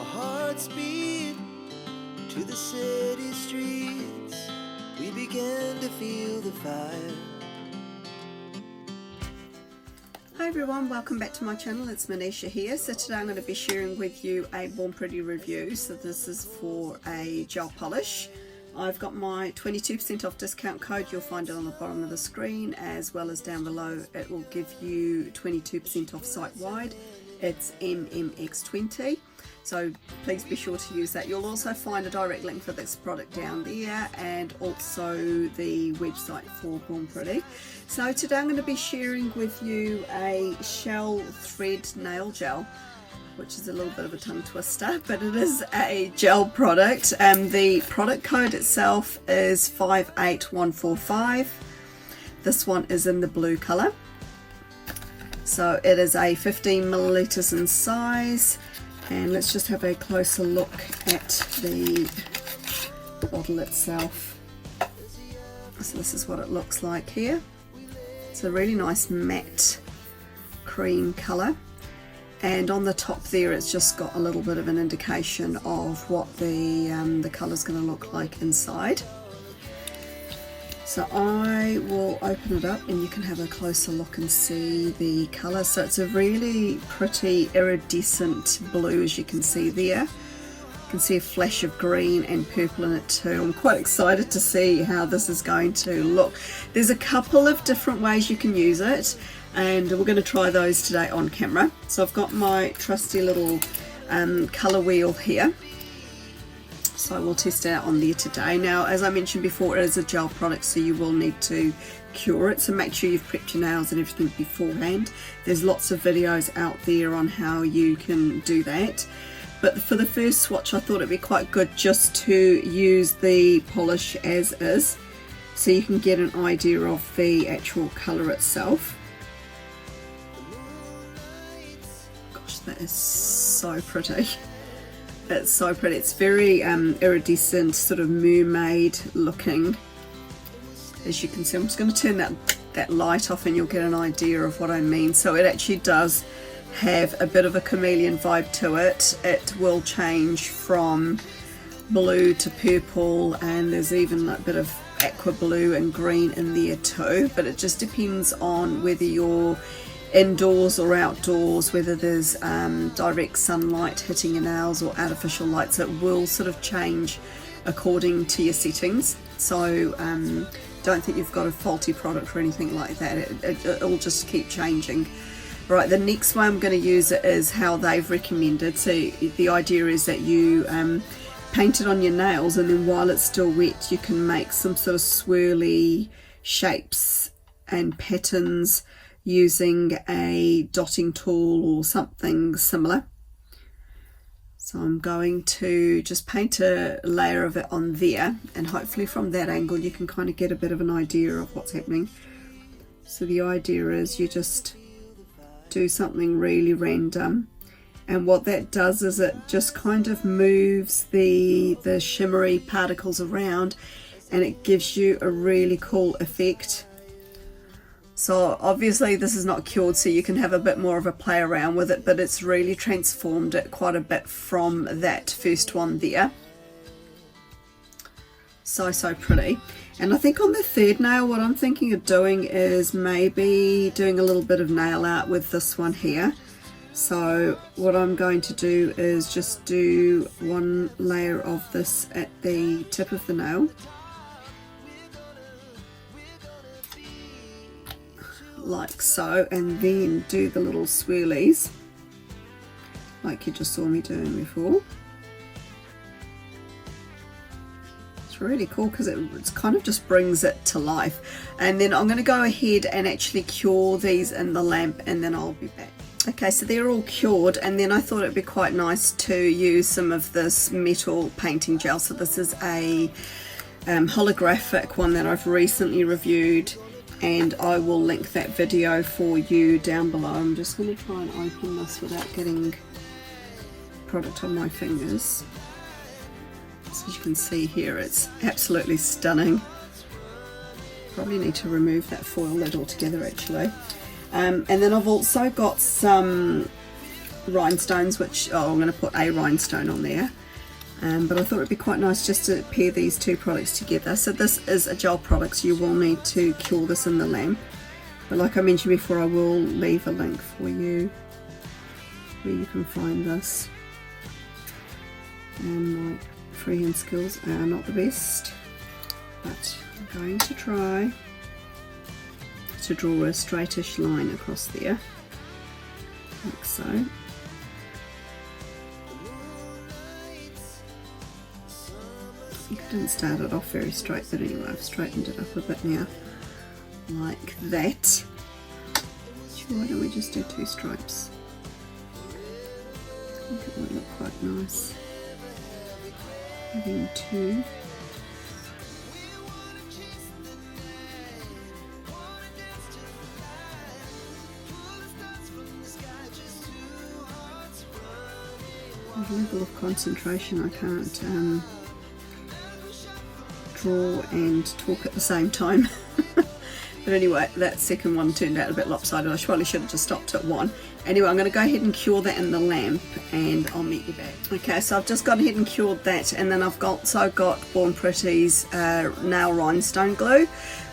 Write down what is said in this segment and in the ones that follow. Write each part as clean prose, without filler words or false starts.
our hearts beat to the city streets. We began to feel the fire. Hi everyone, welcome back to my channel. It's Manisha here. So today I'm going to be sharing with you a Born Pretty review. So this is for a gel polish. I've got my 22% off discount code. You'll find it on the bottom of the screen, as well as down below. It will give you 22% off site wide. It's MMX20. So please be sure to use that. You'll also find a direct link for this product down there, and also the website for Born Pretty. So today I'm going to be sharing with you a shell thread nail gel, which is a little bit of a tongue twister, but it is a gel product. The product code itself is 58145. This one is in the blue colour. So it is a 15 milliliters in size, and let's just have a closer look at the bottle itself. So this is what it looks like here. It's a really nice matte cream colour, and on the top there it's just got a little bit of an indication of what the colour is going to look like inside. So I will open it up and you can have a closer look and see the colour. So it's a really pretty iridescent blue, as you can see there. You can see a flash of green and purple in it too. I'm quite excited to see how this is going to look. There's a couple of different ways you can use it, and we're going to try those today on camera. So I've got my trusty little colour wheel here. So we'll test it out on there today. Now, as I mentioned before, it is a gel product, so you will need to cure it. So make sure you've prepped your nails and everything beforehand. There's lots of videos out there on how you can do that. But for the first swatch, I thought it'd be quite good just to use the polish as is, so you can get an idea of the actual colour itself. Gosh, that is so pretty. It's so pretty. It's very iridescent, sort of mermaid looking, as you can see. I'm just going to turn that light off and you'll get an idea of what I mean. So it actually does have a bit of a chameleon vibe to it. It will change from blue to purple, and there's even a bit of aqua blue and green in there too, but it just depends on whether you're indoors or outdoors, whether there's direct sunlight hitting your nails or artificial lights. It will sort of change according to your settings. So don't think you've got a faulty product or anything like that. It will just keep changing. Right, the next way I'm going to use it is how they've recommended. So the idea is that you paint it on your nails, and then while it's still wet you can make some sort of swirly shapes and patterns using a dotting tool or something similar. So I'm going to just paint a layer of it on there, and hopefully from that angle you can kind of get a bit of an idea of what's happening. So the idea is you just do something really random, and what that does is it just kind of moves the shimmery particles around, and it gives you a really cool effect. So obviously this is not cured, so you can have a bit more of a play around with it, but it's really transformed it quite a bit from that first one there. So pretty. And I think on the third nail, what I'm thinking of doing is maybe doing a little bit of nail art with this one here. So what I'm going to do is just do one layer of this at the tip of the nail, like so, and then do the little swirlies like you just saw me doing before. It's really cool because it kind of just brings it to life. And then I'm going to go ahead and actually cure these in the lamp, and then I'll be back. Okay, so they're all cured, and then I thought it'd be quite nice to use some of this metal painting gel. So this is a holographic one that I've recently reviewed, and I will link that video for you down below. I'm just going to try and open this without getting product on my fingers. So as you can see here, it's absolutely stunning. Probably need to remove that foil lid altogether actually. And then I've also got some rhinestones, which I'm going to put a rhinestone on there. But I thought it'd be quite nice just to pair these two products together. So this is a gel product, so you will need to cure this in the lamp. But like I mentioned before, I will leave a link for you where you can find this. And my freehand skills are not the best, but I'm going to try to draw a straightish line across there, like so. I didn't start it off very straight, but anyway, I've straightened it up a bit now, like that. So why don't we just do 2 stripes? I think it would look quite nice. Having 2. The level of concentration, I can't draw and talk at the same time. But anyway, that second one turned out a bit lopsided. I probably should have just stopped at 1. Anyway, I'm going to go ahead and cure that in the lamp and I'll meet you back. Okay, so I've just gone ahead and cured that, and then I've also got Born Pretty's nail rhinestone glue,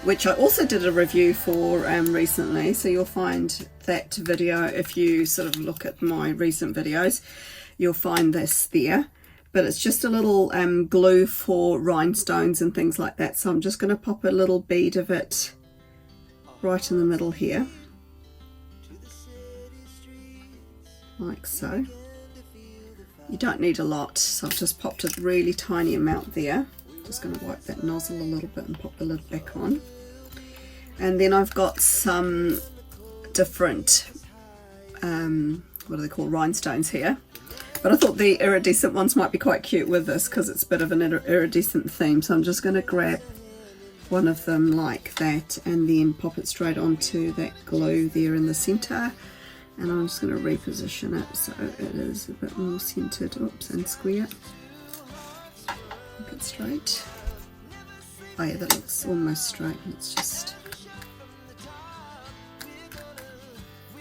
which I also did a review for recently, so you'll find that video if you sort of look at my recent videos. You'll find this there, but it's just a little glue for rhinestones and things like that. So I'm just going to pop a little bead of it right in the middle here, like so. You don't need a lot, so I've just popped a really tiny amount there. Just going to wipe that nozzle a little bit and pop the lid back on. And then I've got some different what are they called, rhinestones here. But I thought the iridescent ones might be quite cute with this because it's a bit of an iridescent theme. So I'm just going to grab one of them like that and then pop it straight onto that glue there in the center. And I'm just going to reposition it so it is a bit more centered, oops, and square. Look it straight. Oh yeah, that looks almost straight. Let's just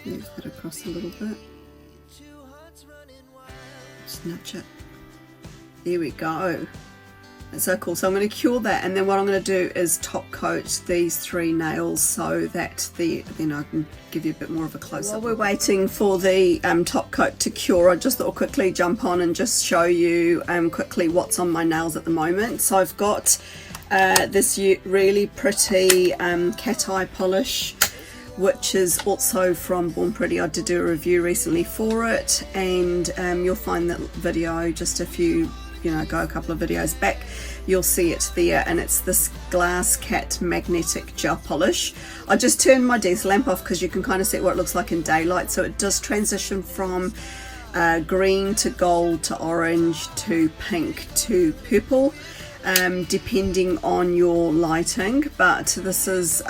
move that across a little bit. Just nudge it. There we go. That's so cool. So I'm going to cure that, and then what I'm going to do is top coat these 3 nails so that then I can give you a bit more of a close-up. While we're waiting for the top coat to cure, I just thought I'll quickly jump on and just show you quickly what's on my nails at the moment. So I've got this really pretty cat eye polish, which is also from Born Pretty. I did do a review recently for it, and you'll find that video just a few, go a couple of videos back, you'll see it there, and it's this Glass Cat magnetic gel polish. I just turned my desk lamp off because you can kind of see what it looks like in daylight, so it does transition from green to gold to orange to pink to purple, depending on your lighting. But this is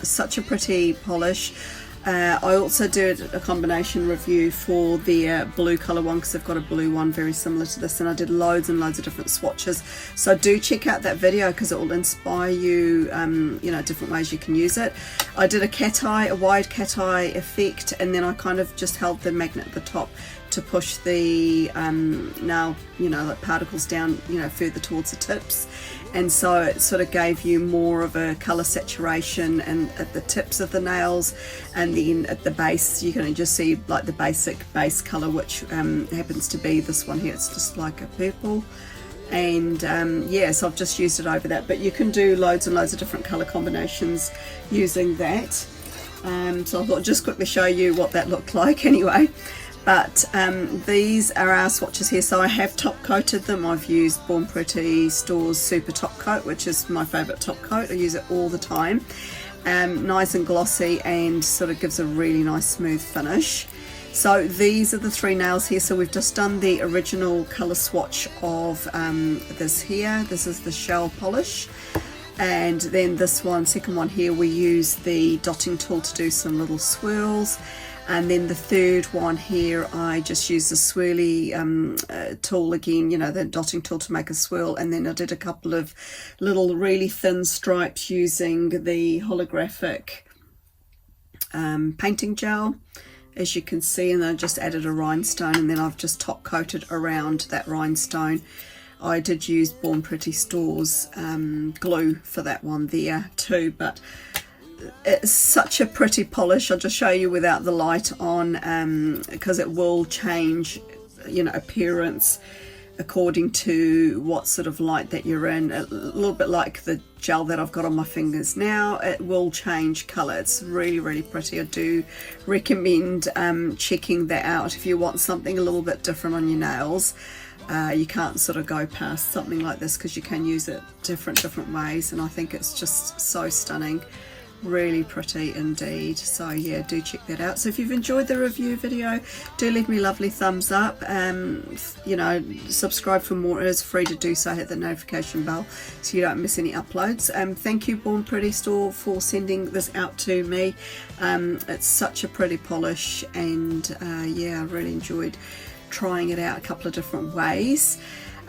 such a pretty polish. I also did a combination review for the blue colour one because I've got a blue one very similar to this, and I did loads and loads of different swatches. So do check out that video because it will inspire you, different ways you can use it. I did a cat eye, a wide cat eye effect, and then I kind of just held the magnet at the top to push the nail, like particles down, further towards the tips. And so it sort of gave you more of a colour saturation and at the tips of the nails, and then at the base you can just see like the basic base colour, which happens to be this one here. It's just like a purple, and yeah, so I've just used it over that, but you can do loads and loads of different colour combinations using that. So I thought I'd just quickly show you what that looked like anyway. But these are our swatches here. So I have top coated them. I've used Born Pretty Store's Super Top Coat, which is my favourite top coat. I use it all the time. Nice and glossy, and sort of gives a really nice smooth finish. So these are the 3 nails here. So we've just done the original colour swatch of this here. This is the shell polish. And then this one, second one here, we use the dotting tool to do some little swirls. And then the third one here, I just used the swirly tool again, the dotting tool to make a swirl. And then I did a couple of little really thin stripes using the holographic painting gel. as you can see, and I just added a rhinestone, and then I've just top coated around that rhinestone. I did use Born Pretty Store's glue for that one there too, but it's such a pretty polish. I'll just show you without the light on, because it will change, you know, appearance according to what sort of light that you're in. A little bit like the gel that I've got on my fingers now, it will change colour. It's really, really pretty. I do recommend checking that out if you want something a little bit different on your nails. You can't sort of go past something like this because you can use it different ways, and I think it's just so stunning. Really pretty indeed. So yeah, do check that out. So if you've enjoyed the review video, do leave me a lovely thumbs up. You know, subscribe for more. It is free to do so. Hit the notification bell so you don't miss any uploads. Thank you, Born Pretty Store, for sending this out to me. It's such a pretty polish, and yeah, I really enjoyed trying it out a couple of different ways.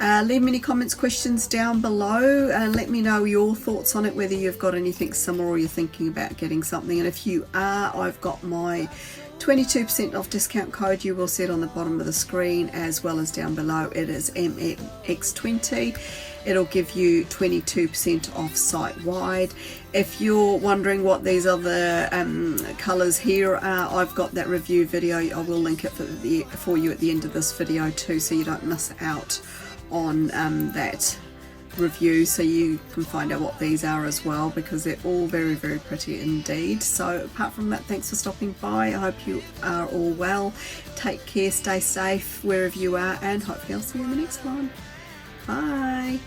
Leave me any comments, questions down below, and let me know your thoughts on it, whether you've got anything similar or you're thinking about getting something. And if you are, I've got my 22% off discount code. You will see it on the bottom of the screen as well as down below. It is MMX20. It'll give you 22% off site-wide. If you're wondering what these other colours here are, I've got that review video. I will link it for you at the end of this video too, so you don't miss out on that review, so you can find out what these are as well, because they're all very, very pretty indeed. So apart from that, thanks for stopping by. I hope you are all well. Take care, stay safe wherever you are, and hopefully I'll see you in the next one. Bye.